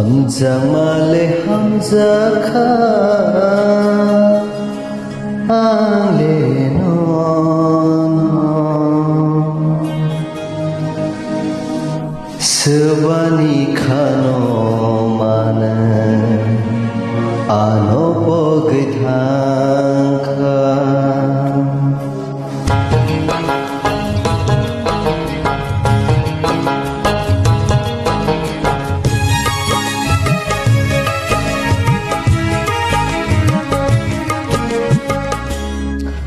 Hamza male Hamza kha ale no Sebani khano mana ano pogithang kha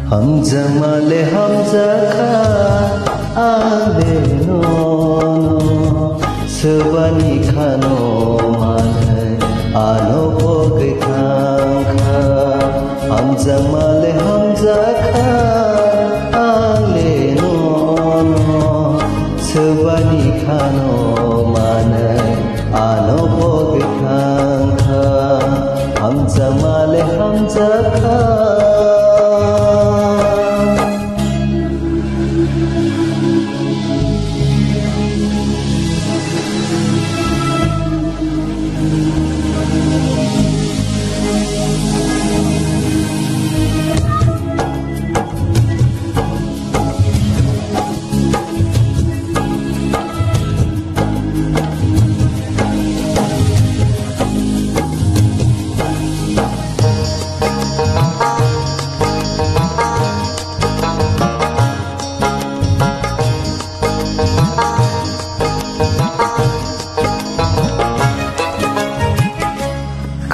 Hamza male Hamza kha ale no Sebani khano mane ano pogithang kha Hamza male Hamza kha ale no Sebani khano mane ano pogithang kha Hamza male Hamza kha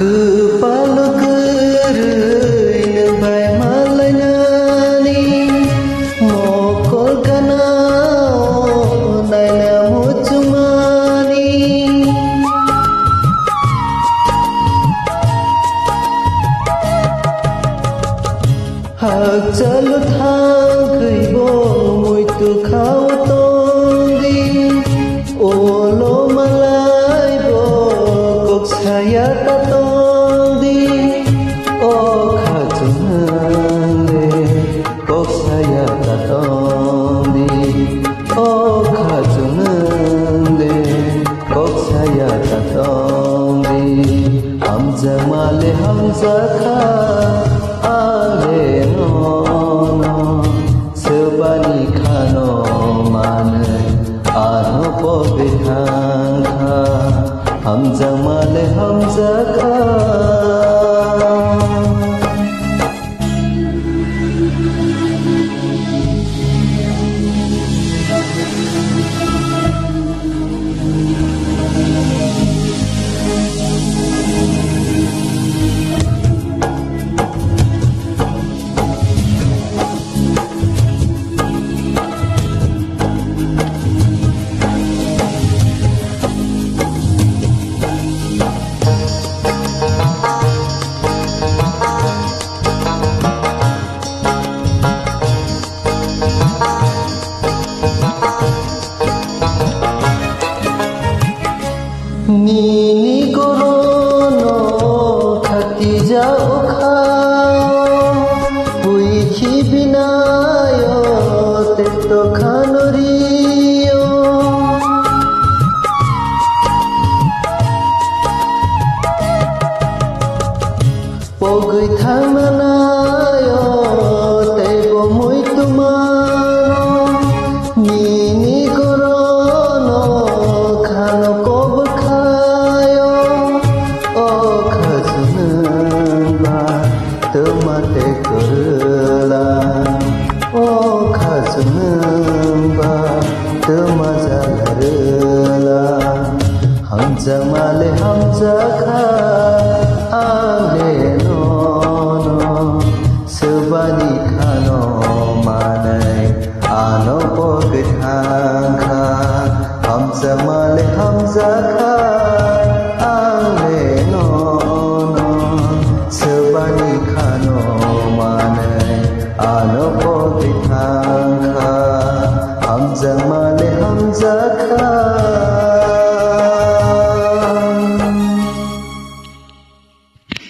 Kepala kerein bai malanyani mokol kanao naina mucumani hak chalu thang kaibo muito khao tongi olo malai bo kok saya tato saya tatondi oh khajunande kok saya tatondi Hamza male Hamza kha ale no sebani khano mane ano pogithang kha Hamza male Hamza kha Nini korono khati jao khao Pui khi binayo tetto khanoriyo Pogui thamanayo tebo muito mano Nini korono khano kob Temate kerla oh khasnamba temazalarla Hamza male Hamza kha ale no sebani khano manai ano pogithang kha Hamza male Hamza kha ale no sebani khano mane ano pogithang kha Hamza male Hamza kha